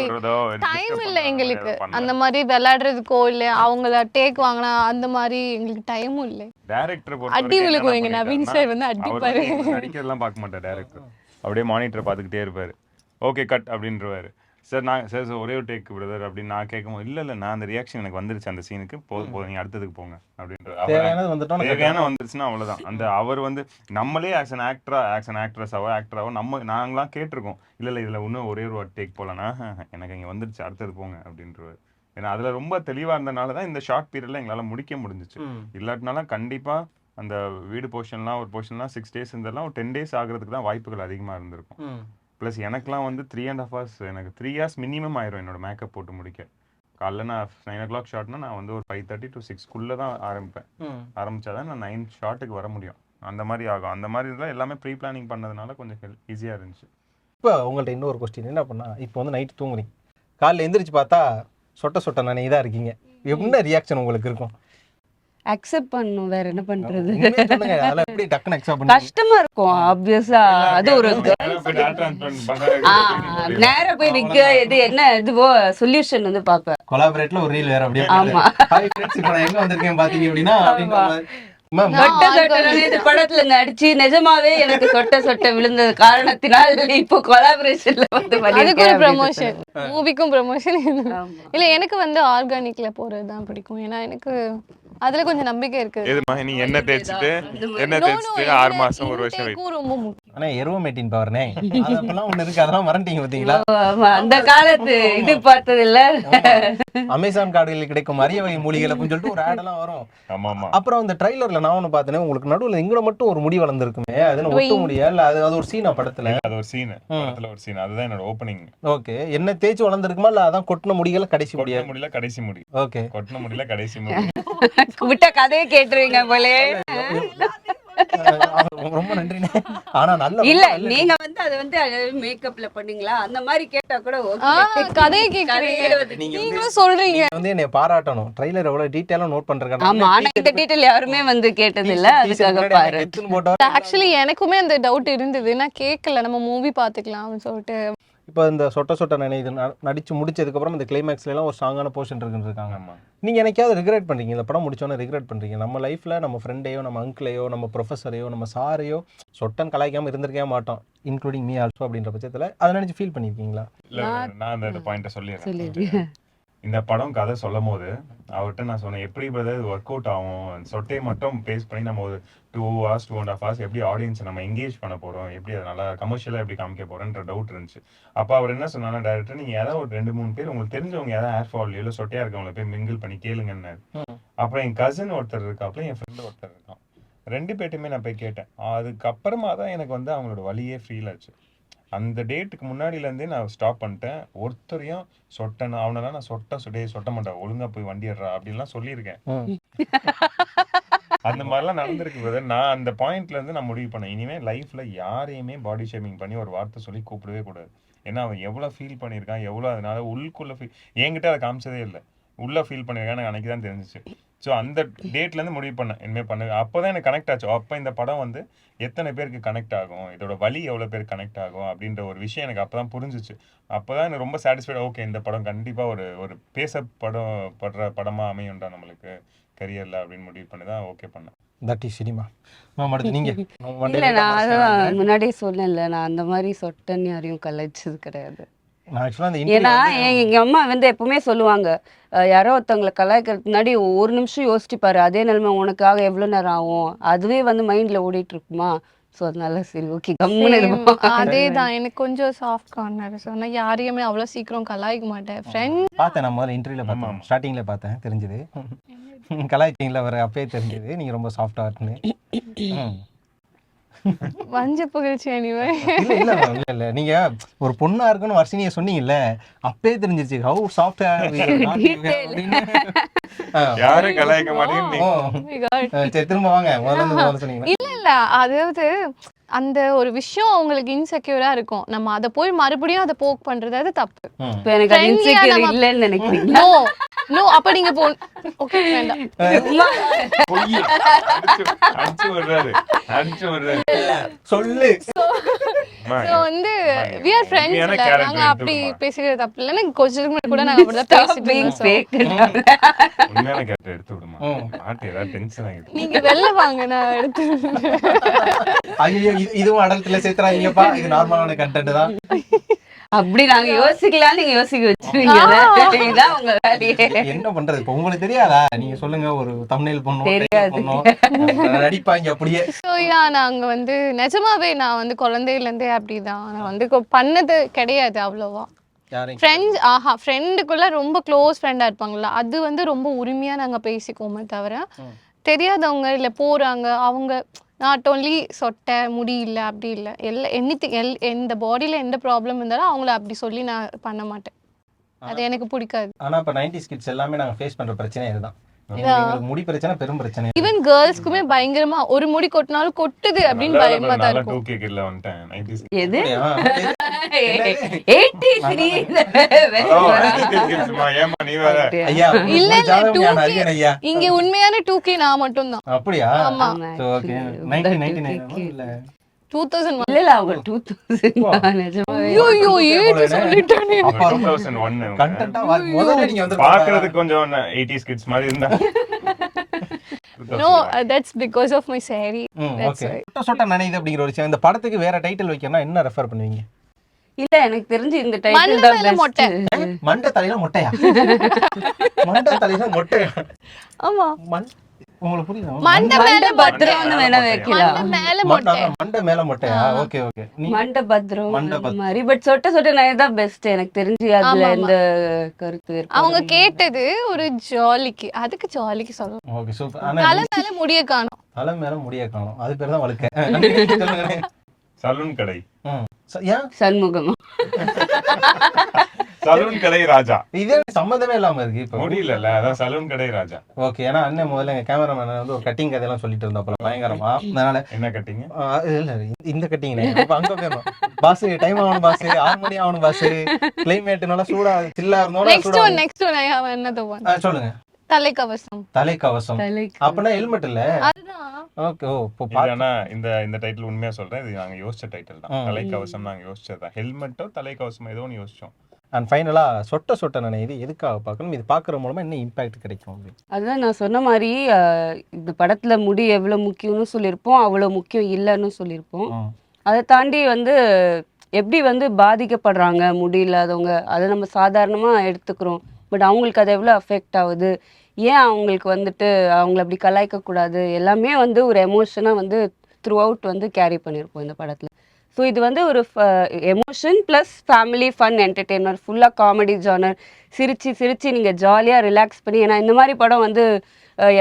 டைம் இல்ல எங்களுக்கு. அந்த மாதிரி விளையாடுறதுக்கோ இல்ல அவங்கள டேக் வாங்கினா அந்த மாதிரி எங்களுக்கு டைமும் இல்லை. டைரக்டர் அடி விழுகும். எங்க நவீன் சார் வந்து அடிப்பாரு. நடிக்கிறதெல்லாம் பார்க்க மாட்டார் டைரக்டர். அப்படியே மானிட்டர் பார்த்துக்கிட்டே இருப்பாரு. ஓகே கட் அப்படின்றவாரு. சார் நான் சார் ஒரே ஒரு டேக் பிரதர் அப்படின்னு நான் கேட்கும்போது இல்லை நான் அந்த ரியாக்ஷன் எனக்கு வந்துருச்சு அந்த சீனுக்கு, போதும் நீங்கள் அடுத்ததுக்கு போங்க அப்படின்ற. தேவையான வந்துருச்சுன்னா அவ்வளோதான். அந்த அவர் வந்து நம்மளே ஆக்ஸ் அன் ஆக்டராவோ நாங்களாம் கேட்டிருக்கோம். இல்லை இதில் இன்னும் ஒரே ஒரு டேக் போகலன்னா எனக்கு இங்கே வந்துருச்சு அடுத்தது போங்க அப்படின்றவர். ஏன்னா அதில் ரொம்ப தெளிவாக இருந்தனால தான் இந்த ஷார்ட் பீரியடில் எங்களால் முடிக்க முடிஞ்சிச்சு. இல்லாட்டினாலும் கண்டிப்பாக அந்த வீடு போர்ஷன்லாம் ஒரு போர்ஷன்லாம் 6 days இருந்தெல்லாம் ஒரு 10 days ஆகிறதுக்கு தான் வாய்ப்புகள் அதிகமாக இருந்திருக்கும். ப்ளஸ் எனக்குலாம் வந்து 3.5 hours, எனக்கு 3 hours மினிமம் ஆயிரும் என்னோட மேக்கப் போட்டு முடிக்க. காலைல நான் 9 o'clock ஷார்ட்னா நான் வந்து ஒரு 5:30 to 6 தான் ஆரம்பிப்பேன். ஆரம்பிச்சாதான் நான் 9 ஷார்ட்டுக்கு வர முடியும். அந்த மாதிரி ஆகும். அந்த மாதிரி இதெல்லாம் எல்லாமே ப்ரீ பிளானிங் பண்ணதுனால கொஞ்சம் ஈஸியாக இருந்துச்சு. இப்போ உங்கள்கிட்ட இன்னொரு கொஸ்டின் என்ன பண்ணா, இப்போ வந்து நைட்டு தூங்குறீங்க, காலைல எந்திரிச்சு பார்த்தா சொட்ட நானே தான் இருக்கீங்க, என்ன ரியாக்ஷன் உங்களுக்கு இருக்கும்? அக்செப்ட் பண்ணணும், வேற என்ன பண்றது? கஷ்டமா இருக்கும் ஆப்வியஸா. அது ஒரு நேரா போய் நிக்க இது என்ன இதுவோ சொல்யூஷன் வந்து பாப்பேன். கொலாபரேட்ல ஒரு ரீல் வேற அப்படியே. ஆமா, ஹாய் फ्रेंड्स, இப்போ நான் எங்க வந்திருக்கேன் பாத்தீங்க அப்படினா இந்த படத்துல நடிச்சு நிஜமாவே எனக்கு சொட்ட விழுந்தது காரணத்தினால் இப்போ கொலாபரேஷன்ல வந்து அதுக்கு ஒரு ப்ரமோஷன், மூவிக்கும் ப்ரமோஷன். இல்ல எனக்கு வந்து ஆர்கானிக்ல போறது தான் பிடிக்கும். ஏன்னா எனக்கு அதுல கொஞ்சம் நம்பிக்கை இருக்கு. நீ என்ன தேய்ச்சிட்டு 6 மாசம் ஒரு வருஷம் ரொம்ப முக்கியம். ஆனா எரோமேட்டின் பவர்னே அதெல்லாம் ஒண்ணு இருக்கு, அதெல்லாம் மறந்துட்டீங்க பாத்தீங்களா? அந்த காலத்து இது பார்த்தது இல்ல. அமேசான் காடுகளில் கிடைக்கும் அரிய வகை மூலிகளை சொல்லிட்டு ஒரு ஆட் எல்லாம் வரும். அப்புறம் அந்த ட்ரைலர்ல நான் ஒண்ணு பார்த்தேன், உங்களுக்கு நடுவுல இங்க மட்டும் ஒரு முடி வளர்ந்துருக்குமே, அது ஒட்ட முடியல. அது ஒரு சீனா படத்துல? அது ஒரு சீன், படத்துல ஒரு சீன். அதுதான் என்னோட ஓபனிங். ஓகே, என்ன தேய்ச்சி வளர்ந்துருக்குமா இல்ல அதான் கொட்டின முடிகள கடைசி முடியல கடைசி முடி? ஓகே, கொட்டின முடியல கடைசி முடி. விட்ட கதையை கேட்டுருவீங்க போலே. ரொம்ப நன்றிண்ணே. ஆனா நல்ல இல்ல நல்ல நீங்க வந்து அதை வந்து மேக்கப்ல பண்ணீங்களா அந்த மாதிரி கேட்டா கூட கதையை கேக்குறீங்க, நீங்க நீங்களும் சொல்றீங்க. நீங்க வந்து என்னை பாராட்டணும். ட்ரைலர் எவ்வளவு டீடைலா நோட் பண்றீங்க. ஆமா, ஆனா இந்த டீடைல் யாருமே வந்து கேட்டது இல்ல, அதுக்காக பாரு. ஆக்சுவலி எனக்குமே அந்த டவுட் இருந்தது, நான் கேட்கல, நம்ம மூவி பாத்துக்கலாம் அப்படின்னு சொல்லிட்டு. இப்போ இந்த சொட்ட சொட்ட நினைது நடிச்சு முடிச்சதுக்கு அப்புறம் இந்த கிளைமேக்ஸ்ல எல்லாம் ஒரு ஸ்ட்ராங்கான போர்ஷன் இருக்குன்னு இருக்காங்க. ஆமா. நீங்க என்னைக்காவது ரிக்ரெட் பண்றீங்க இந்த படம் முடிச்சோன்னே ரிக்ரெட் பண்றீங்க நம்ம லைஃப்ல நம்ம ஃப்ரெண்டையோ நம்ம அங்கிளையோ நம்ம ப்ரொஃபஸரையோ நம்ம சாரையோ சொட்டன் கலாய்க்காம இருந்திருக்கவே மாட்டோம், இன்க்ளூடிங் மீ ஆல்சோ அப்படின்ற பட்சத்துல அதை நினைச்சு ஃபீல் பண்ணிருக்கீங்களா? இல்ல நான் அந்த பாயிண்ட சொல்லிடுறேன். சொல்லிடுங்க. இந்த படம் கதை சொல்லும் போது அவர்கிட்ட நான் சொன்னேன், எப்படி பிரதர் ஒர்க் அவுட் ஆகும், சொட்டையை மட்டும் பேஸ் பண்ணி நம்ம ஒரு 2 hours 2.5 hours எப்படி ஆடியன்ஸை நம்ம எங்கேஜ் பண்ண போறோம், எப்படி அதை நல்லா கமர்ஷியலாக எப்படி காமிக்க போறோன்ற டவுட் இருந்துச்சு. அப்போ அவர் என்ன சொன்னாங்க, டேரக்டர் நீங்க ஏதாவது ஒரு 2-3 பேர் உங்களுக்கு தெரிஞ்சவங்க ஏதாவது ஹேர் ஃபால் இல்லை சொட்டையா இருக்கவங்களை போய் மிங்கிள் பண்ணி கேளுங்கன்னாரு. அப்புறம் என் கசின் ஒருத்தர் இருக்காப்புல, என் ஃப்ரெண்டு ஒருத்தர் இருக்கான், 2 பேர்ட்டுமே நான் போய் கேட்டேன். அதுக்கப்புறமா தான் எனக்கு வந்து அவங்களோட வழியே ஃபீல் ஆச்சு. அந்த டேட்டுக்கு முன்னாடியிலேருந்தே நான் ஸ்டாப் பண்ணிட்டேன். ஒருத்தரையும் சொட்டேன் அவனெல்லாம் நான் சொட்ட மாட்டேன், ஒழுங்கா போய் வண்டி ஏறா அப்படின்லாம் சொல்லியிருக்கேன். அந்த மாதிரிலாம் நடந்திருக்கு பிரதர். நான் அந்த பாயிண்ட்ல இருந்து நான் முடிவு பண்ணேன், இனிமே லைஃப்ல யாரையுமே பாடி ஷேமிங் பண்ணி ஒரு வார்த்தை சொல்லி கூப்பிடவே கூடாது. ஏன்னா அவன் எவ்வளவு ஃபீல் பண்ணியிருக்கான், எவ்வளவு அதனால உள்ளுக்குள்ள ஃபீல் என்கிட்ட அதை காமிச்சதே இல்லை, உள்ள ஃபீல் பண்ணியிருக்கான் எனக்கு அன்னைக்கு தான் தெரிஞ்சிச்சு. ஸோ அந்த டேட்லேருந்து முடிவு பண்ணேன் இனிமேல் பண்ணுங்க. அப்போ தான் எனக்கு கனெக்ட் ஆச்சு. அப்போ இந்த படம் வந்து எத்தனை பேருக்கு கனெக்ட் ஆகும், இதோட வலி எவ்வளோ பேருக்கு கனெக்ட் ஆகும் அப்படின்ற ஒரு விஷயம் எனக்கு அப்போ தான் புரிஞ்சிச்சு. அப்போ தான் எனக்கு ரொம்ப சாட்டிஸ்ஃபைட். ஓகே, இந்த படம் கண்டிப்பாக ஒரு படுற படமாக அமையும்டா நம்மளுக்கு கரியரில் அப்படின்னு முடிவு பண்ணி தான் ஓகே பண்ணேன். That is cinema. நீங்க இல்ல நான் அதான் முன்னாடியே சொன்னேன்ல, நான் அந்த மாதிரி சொட்டன் யாரையும் கலாய்ச்சது கிடையாது. நான் ஆக்சுவலாக அந்த ஏன்னா எங்க அம்மா வந்து எப்பவுமே சொல்லுவாங்க, யாரோ ஒருத்தவங்களை கலாய்க்கிறதுக்கு முன்னாடி ஒரு நிமிஷம் யோசிச்சு பாரு, அதே நிலைமை உனக்காக எவ்வளவு நேரம் ஆகும், அதுவே வந்து மைண்ட்ல ஓடிட்டு இருக்குமா. ஸோ அதனால சரி ஓகே கம்முன்னு இருக்கும். அதேதான் எனக்கு கொஞ்சம் சாஃப்ட் கார்னர். சொன்னா யாரையுமே அவ்வளோ சீக்கிரம் கலாய்க்க மாட்டேன். ஃப்ரெண்ட் பார்த்தேன், நான் முதல்ல இன்டர்வியூல பார்த்தேன், ஸ்டார்டிங்ல பார்த்தேன், தெரிஞ்சது கலாய்ச்சிங்களா வர அப்பயே தெரிஞ்சது நீங்க ரொம்ப சாஃப்டா இருக்குன்னு. வஞ்ச புகழ்ச்சி அணிவே. இல்ல இல்ல இல்ல இல்ல நீங்க ஒரு பொண்ணா இருக்குன்னு வர்ஷினியை சொன்னீங்கல்ல, அப்பயே தெரிஞ்சிருச்சு ஹவு சாஃப்டா யாரும் கலாய்க்க மாட்டேங்குது. சரி திரும்ப வாங்க முதல்ல சொன்னீங்க. இல்ல இல்ல அதாவது அந்த ஒரு விஷயம் அவங்களுக்கு இன்செக்யூரா இருக்கும், நம்ம அதை போய் மறுபடியும் அதை போக் பண்றது அது தப்பு. இப்போ எனக்கு அது இன்செக்யூர் இல்லைன்னு நினைக்கிறீங்களா? நோ நோ அப்ப நீங்க ஓகே வேண்டாம். சொல்லு. So வந்து we are friends இல்ல, நாங்க அப்படி பேசுறது தப்பு இல்ல. எனக்கு கொஞ்சம் முன்னாடி கூட நாங்க அப்படிதான் பேசிட்டு உண்மையான கேரக்டர் எடுத்து விடுமா, மாட்டு ஏதாவது டென்ஷன் ஆகிடும். நீங்க வெளில வாங்க நான் எடுத்து. ஐயோ இதுவும் அடல்ட்ல சேர்த்துறாங்கப்பா, இது நார்மலான கண்டென்ட் தான். அப்படி நாங்க யோசிக்கலாம், நீங்க யோசிக்க வச்சிருவீங்க. இதான் உங்க வேலையே. என்ன பண்றது இப்ப உங்களுக்கு தெரியாதா? நீங்க சொல்லுங்க, ஒரு தம்ப்நெயில் பண்ணுவோம் நடிப்பாங்க அப்படியே. ஸோ நாங்க வந்து நிஜமாவே நான் வந்து குழந்தையில இருந்தே அப்படிதான். நான் வந்து பண்ணது கிடையாது அவ்வளோவா. ஃப்ரெண்ட்ஸ் ஃப்ரெண்டுக்குள்ள ரொம்ப க்ளோஸ் ஃப்ரெண்டா இருப்பாங்களா, அது வந்து ரொம்ப உரிமையா நாங்க பேசிக்கோமே தவிர, தெரியாதவங்க இல்லை போறாங்க அவங்க நாட் ஓன்லி சொட்டை முடி இல்லை அப்படி இல்லை, எந்த பாடியில் எந்த ப்ராப்ளம் இருந்தாலும் அவங்கள அப்படி சொல்லி நான் பண்ண மாட்டேன். அது எனக்கு பிடிக்காது. ஆனா இப்ப 90s கிட்ஸ் எல்லாமே நாங்க ஃபேஸ் பண்ற பிரச்சனை இதுதான். முடி பிரச்சனை பெரும் பிரச்சனை. ஈவன் கேர்ள்ஸ்க்குமே பயங்கரமா ஒரு முடி கொட்டினாலும் கொட்டுது அப்படின்னு பயமா தான் இருக்கும். 2K கிட்ல வந்துட்டேன் 90s. எது 83 இல்ல இங்க உண்மையான 2K நான் மட்டும் தான். அப்படியா? ஆமா ஓகே 1999 இல்ல 2001 இல்ல அவங்க 2000 நிஜமாவே. ஐயோ ஏது சொல்லிட்டானே. 2001 கண்டென்ட்டா முதல்ல நீங்க வந்து பாக்குறதுக்கு கொஞ்சம் 80s கிட்ஸ் மாதிரி இருந்தா. No, that's because of my saree. Okay. சொட்ட நனையுது அப்படிங்கிற ஒரு இந்த படத்துக்கு வேற டைட்டில் வைக்கணும்னா என்ன ரெஃபர் பண்ணுவீங்க? இல்ல எனக்கு தெரிஞ்சு இந்த டைட்டில் தான் பெஸ்ட். மண்ட தலையில மொட்டையா? மண்ட தலையில மொட்டையா? ஆமா உங்களுக்கு புரியுதா? மண்ட மேல பத்ரம்னு வேணா வைக்கலாம். மண்ட மேல மொட்டை. மண்ட மேல மொட்டையா? Okay okay. மண்ட பத்ரம் மாதிரி. பட் சொட்ட நான் தான் பெஸ்ட் எனக்கு தெரிஞ்சு. அதுல இந்த கருத்து வேறு. அவங்க கேட்டது ஒரு ஜாலிக்கு, அதுக்கு ஜாலிக்கு சொல்லலாம். Okay super. ஆனா தலை மேல முடிய காணோம். தலை மேல முடிய காணோம், அது பேர் தான் வழுக்க. சலூன் கடை. ஏன் சண்முகம் சலூன் கடை ராஜா. இதே சம்மந்தமே இல்லாம இருக்கு இப்போ. முடியல, அதான் சலூன் கடை ராஜா. ஓகே, ஏன்னா அண்ணன் முதல்ல எங்க கேமராமேன் வந்து ஒரு கட்டிங் கதையெல்லாம் சொல்லிட்டு இருந்தாப்புல பயங்கரமா. அதனால என்ன கட்டிங்க? இல்ல இந்த கட்டிங் அங்க போயிடணும். பாஸ் டைம் ஆகணும், பாஸ் 6 மணி ஆகணும், பாஸ் கிளைமேட் நல்லா சூடா சில்லா இருந்தோம். Next one I have another one. சொல்லுங்க. தலைக்கவசம். தலைக்கவசம் அப்பனா ஹெல்மெட் இல்ல? அதுதான். ஓகே. ஓ ஆனா இந்த டைட்டில் உண்மையா சொல்றேன், இது நாங்க யோசிச்ச டைட்டில் தான். தலைக்கவசம் நாங்க யோசிச்சதுதான். ஹெல்மெட்டோ தலைக்கவசம் ஏதோ ஒன்று யோசிச்சோம். அண்ட் ஃபைனலா சொட்ட நினைவு எதுக்காக பார்க்கணும், இது பார்க்குற மூலமா என்ன இம்பாக்ட் கிடைக்கும் அப்படின்னு? அதுதான் நான் சொன்ன மாதிரி இந்த படத்துல முடி எவ்வளவு முக்கியம்னு சொல்லியிருப்போம், அவ்வளவு முக்கியம் இல்லைன்னு சொல்லியிருப்போம். அதை தாண்டி வந்து எப்படி வந்து பாதிக்கப்படுறாங்க முடி இல்லாதவங்க, அதை நம்ம சாதாரணமா எடுத்துக்கிறோம். பட் அவங்களுக்கு அது எவ்வளோ அஃபெக்ட் ஆகுது, ஏன் அவங்களுக்கு வந்துட்டு அவங்கள அப்படி கலாய்க்கக்கூடாது, எல்லாமே வந்து ஒரு எமோஷனாக வந்து த்ரூ அவுட் வந்து கேரி பண்ணியிருப்போம் இந்த படத்தில். ஸோ இது வந்து ஒரு emotion plus family fun entertainer, ஃபுல்லாக காமெடி ஜானர். சிரித்து நீங்கள் ஜாலியாக ரிலாக்ஸ் பண்ணி, ஏன்னா இந்த மாதிரி படம் வந்து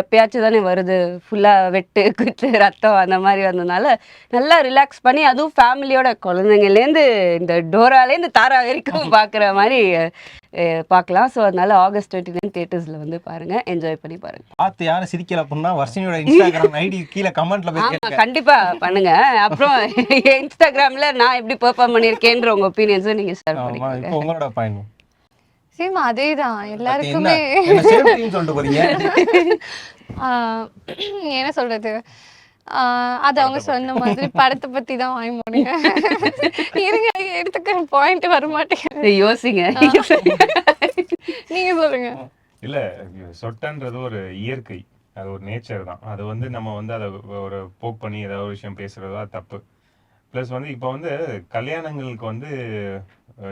எப்பயாச்சும் தானே வருது, ஃபுல்லாக வெட்டு குத்து ரத்தம் அந்த மாதிரி வந்ததுனால நல்லா ரிலாக்ஸ் பண்ணி, அதுவும் ஃபேமிலியோட குழந்தைங்கலேருந்து இந்த டோராலேருந்து தாரா வரைக்கும் பார்க்குற மாதிரி பார்க்கலாம். ஸோ அதனால August 29 தியேட்டர்ஸில் வந்து பாருங்கள், என்ஜாய் பண்ணி பாருங்கள். பார்த்து யாரும் சிரிக்கல அப்படின்னா வர்ஷினியோட இன்ஸ்டாகிராம் ஐடி கீழே கமெண்ட்ல போய் கேளுங்க. கண்டிப்பாக பண்ணுங்க. அப்புறம் இன்ஸ்டாகிராமில் நான் எப்படி பெர்ஃபார்ம் பண்ணியிருக்கேன்ற உங்கள் ஒப்பீனியன்ஸும் நீங்கள் ஷேர் பண்ணிக்கோங்க. இப்போ உங்களோட பாயிண்ட் சேம் அதேதான் எல்லாருக்குமே. சொல்லிட்டு போறீங்க. என்ன சொல்றது, அது அவங்க சொன்ன மாதிரி படத்தை பத்தி தான் வாங்கி முடியுங்க. இருங்க எடுத்துக்கிற பாயிண்ட் வர மாட்டேங்குது, யோசிங்க. நீங்க சொல்லுங்க. இல்ல, சொட்டன்றது ஒரு இயற்கை, அது ஒரு நேச்சர் தான். அது வந்து நம்ம வந்து அதை ஒரு போக் பண்ணி ஏதாவது ஒரு விஷயம் பேசுறது அது தப்பு. ப்ளஸ் வந்து இப்போ வந்து கல்யாணங்களுக்கு வந்து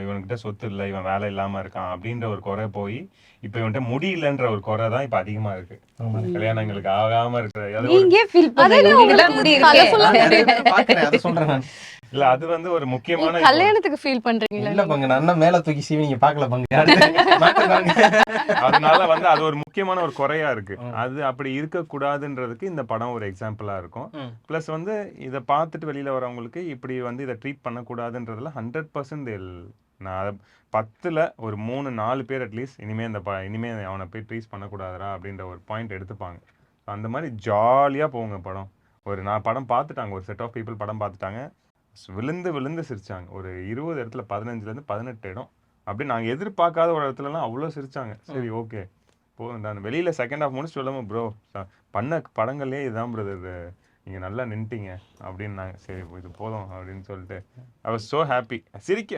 இவன்கிட்ட சொத்து இல்லை, இவன் வேலை இல்லாம இருக்கான் அப்படின்ற ஒரு குறை போய் இப்போ இவன்கிட்ட முடியலன்ற ஒரு குறை தான் இப்போ அதிகமா இருக்கு. கல்யாணங்களுக்கு ஆகாம இருக்கிற இல்ல, அது வந்து ஒரு முக்கியமான கல்யாணத்துக்கு ஃபீல் பண்றீங்களா? இல்ல பங்க நான் மேல தூக்கி சீவிங்க பார்க்கல பங்க. அதனால வந்து அது ஒரு முக்கியமான ஒரு குறையா இருக்கு. அது அப்படி இருக்க கூடாதுன்றதுக்கு இந்த படம் ஒரு எக்ஸாம்பிளா இருக்கும். பிளஸ் வந்து இதை பார்த்துட்டு வெளியில வரவங்களுக்கு இப்படி வந்து இதை ட்ரீட் பண்ணக்கூடாதுன்றதுல 100% நான் 10ல் ஒரு 3-4 பேர் அட்லீஸ்ட் இனிமே அவனை போய் ட்ரீட் பண்ணக்கூடாதுரா அப்படின்ற ஒரு பாயிண்ட் எடுத்துப்பாங்க. அந்த மாதிரி ஜாலியா போங்க படம். நான் படம் பார்த்துட்டாங்க, ஒரு செட் ஆஃப் பீப்புள் படம் பார்த்துட்டாங்க, விழுந்து சிரிச்சாங்க. ஒரு 20 இடத்துல 15லேருந்து 18 இடம் அப்படி நாங்கள் எதிர்பார்க்காத ஒரு இடத்துலலாம் அவ்வளோ சிரிச்சாங்க. சரி ஓகே போதும். நான் வெளியில் செகண்ட் ஹாஃப் முடிச்சு சொல்லாமல் ப்ரோ பண்ண படங்கள்லேயே இதுதான் பிரதர், நீங்கள் நல்லா நின்ட்டீங்க அப்படின்னாங்க. சரி இது போதும் அப்படின்னு சொல்லிட்டு ஐ வாஸ் ஸோ ஹாப்பி.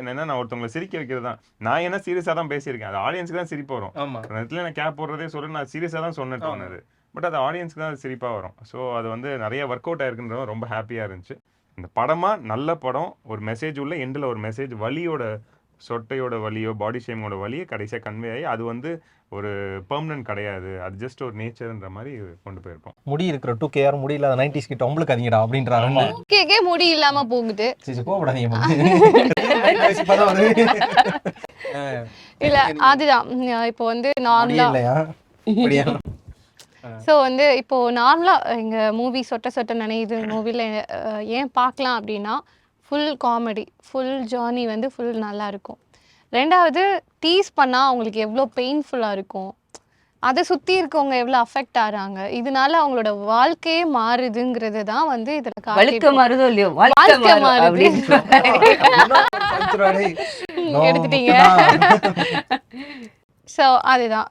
என்னன்னா நான் ஒருத்தவங்களை சிரிக்க வைக்கிறது தான். நான் என்ன சீரியஸாக தான் பேசியிருக்கேன், அது ஆடியன்ஸுக்கு தான் சிரிப்பு வரும். அந்த இடத்துல நான் கேப் போடுறதே சொல்லி நான் சீரியஸாக தான் சொன்னது, பட் அது ஆடியன்ஸ்க்கு தான் அது சிரிப்பாக வரும். ஸோ அது வந்து நிறைய ஒர்க் அவுட் ஆயிருக்குன்றது ரொம்ப ஹாப்பியாக இருந்துச்சு. இந்த படமாக நல்ல படம், ஒரு மெசேஜ் உள்ள எண்டில் ஒரு மெசேஜ், வலியோட சொட்டையோட வலியோ பாடி ஷேமோட வலியை கடைசியாக கன்வே ஆகி அது வந்து ஒரு பெர்மனன்ட் கிடையாது, அது ஜஸ்ட் ஒரு நேச்சர்ன்ற மாதிரி கொண்டு போயிருப்போம். முடி இருக்கிற 2K யாரும் முடி இல்லாத 90s கிட்ட உங்களுக்கு அதிகடா அப்படின்றாங்க. 2K முடி இல்லாம போகுது. சரி கோவப்படாதீங்க. இல்ல அதுதான் இப்போ வந்து நார்மலா இல்லையா? ஸோ வந்து இப்போ நார்மலா எங்க மூவி சொட்ட நினைது மூவில ஏன் பார்க்கலாம் அப்படின்னா ஃபுல் காமெடி, ஃபுல் ஜேர்னி வந்து ஃபுல் நல்லா இருக்கும். ரெண்டாவது டீஸ் பண்ணால் அவங்களுக்கு எவ்வளோ பெயின்ஃபுல்லாக இருக்கும், அதை சுற்றி இருக்கவங்க எவ்வளோ அஃபெக்ட் ஆகிறாங்க, இதனால அவங்களோட வாழ்க்கையே மாறுதுங்கிறது தான் வந்து இதில் எடுத்துட்டீங்க. ஸோ அதுதான்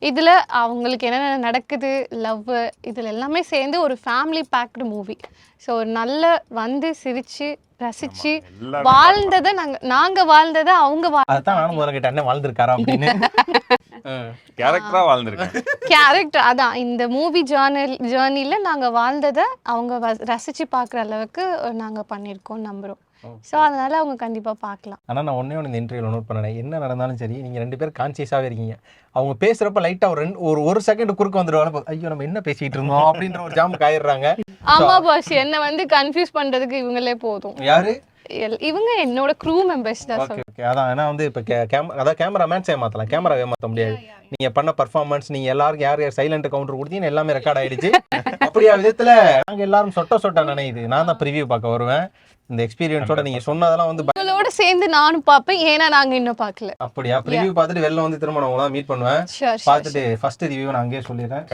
இதில் அவங்களுக்கு என்னென்ன நடக்குது, லவ், இதில் எல்லாமே சேர்ந்து ஒரு ஃபேமிலி பேக்டு மூவி. ஸோ ஒரு நல்ல வந்து சிரித்து ரசிச்சு வாழ்ந்ததை நாங்கள் வாழ்ந்ததை அவங்க வாழ்ந்துருக்காரா அப்படின்னு கேரக்டர் அதான் இந்த மூவி ஜேர்னியில் நாங்கள் வாழ்ந்ததை அவங்க ரசித்து பார்க்குற அளவுக்கு நாங்கள் பண்ணியிருக்கோம் நம்புகிறோம். ஸோ அதனால அவங்க கண்டிப்பாக பார்க்கலாம். ஆனால் நான் ஒன்றே இந்த இன்டர்வியூவில் நோட் பண்ணேன், என்ன நடந்தாலும் சரி நீங்கள் 2 பேரும் கான்சியஸாகவே இருக்கீங்க. அவங்க பேசுகிறப்ப லைட்டாக ஒரு செகண்ட் குறுக்க வந்துடுவாங்க, ஐயோ நம்ம என்ன பேசிகிட்டு இருந்தோம் அப்படின்ற ஒரு ஜாமுக்கு ஆயிடுறாங்க. ஆமா பாஸ், என்ன வந்து கன்ஃபியூஸ் பண்ணுறதுக்கு இவங்களே போதும். யாரு இவங்க என்னோட க்ரூ மெம்பர்ஸ் தான் ஓகே ஓகே அதான் ஏன்னா வந்து இப்போ அதான் கேமராமேன்ஸ் ஏமாத்தலாம், கேமரா ஏமாற்ற முடியாது. நீங்க பண்ண பர்ஃபார்மன்ஸ், நீங்க எல்லாருக்கும் யார் யார் சைலண்ட் கவுண்டர் கொடுத்தீங்க எல்லாமே ரெக்கார்ட் ஆயிடுச்சு. அப்படியா விதத்துல நாங்க எல்லாரும் சொட்ட நினையுது. நான் தான் ப்ரிவியூ பார்க்க வருவேன். இந்த எக்ஸ்பீரியன்ஸோட நீங்க சொன்னதெல்லாம் வந்து உங்களோட சேர்ந்து நானும் பார்ப்பேன், ஏன்னா நாங்க இன்னும் பார்க்கல. அப்படியா ப்ரிவியூ பார்த்துட்டு வெளில வந்து திரும்ப நான் உங்களை மீட் பண்ணுவேன். பார்த்துட்டு ஃபர்ஸ்ட் ரிவ்யூ நான் அங்கேயே சொல்லிடுறேன்.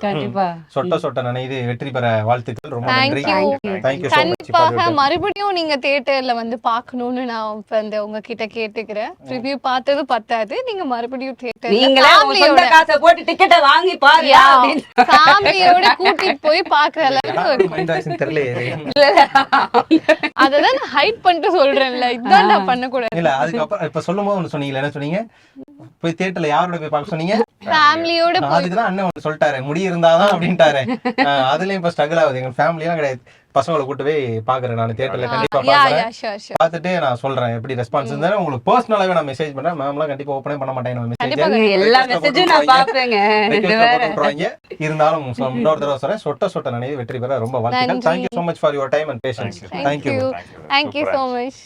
கண்டிப்பா சொட்ட நினைது வெற்றி பெற வாழ்த்துக்கள். ரொம்ப நன்றி. Thank you so much. கண்டிப்பாக மறுபடியும் நீங்க தியேட்டர்ல வந்து பார்க்கணும்னு நான் இப்ப இந்த உங்ககிட்ட கேட்டுக்கிறேன். ரிவ்யூ பார்த்தது பத்தாது, நீங்க மறுபடியும் நீங்களே உங்க சொந்த காசை போட்டு டிக்கெட்டை வாங்கி பாருங்க. ஃபேமிலியோட கூட்டிட்டு போய் பார்க்குற அளவுக்கு தெரியல. அததான் நான் ஹைட் பண்ணிட்டு சொல்றேன்ல, இதுதான் நான் பண்ணக்கூடாது. இல்ல அதுக்கப்புறம் இப்ப சொல்லும் போது ஒண்ணு சொன்னீங்க, என்ன சொன்னீங்க? போய் தியேட்டர்ல யாரோட போய் பார்க்க சொன்னீங்க? ஃபேமிலியோட. அதுக்குதான் அண்ணன் ஒண்ணு சொல்லிட்டாரு, முடி இருந்தாதான் அப்படின்ட்டாரு. அதுலயும் இப்ப ஸ்ட்ரகிள் ஆகுது. எங்க ஃபேமிலியெல்லாம் கிடையாது, பசங்களை கூட்டு போய் பாக்குறேன் நான் தியேட்டர்ல. கண்டிப்பா பாக்குறேன். பார்த்துட்டு நான் சொல்றேன் எப்படி ரெஸ்பான்ஸ் இருந்தாலும். உங்களுக்கு பர்சனலாவே நான் மெசேஜ் பண்றேன். மேம்லாம் கண்டிப்பா ஓப்பனே பண்ண மாட்டேன் மெசேஜ். எல்லா மெசேஜும் நான் பாப்பேங்க. இருந்தாலும் இன்னொரு தடவை சொல்றேன், சொட்ட நினைவு வெற்றி பெற ரொம்ப வாழ்த்துக்கள். Thank you so much for your time and patience. Thank you. Thank you so much.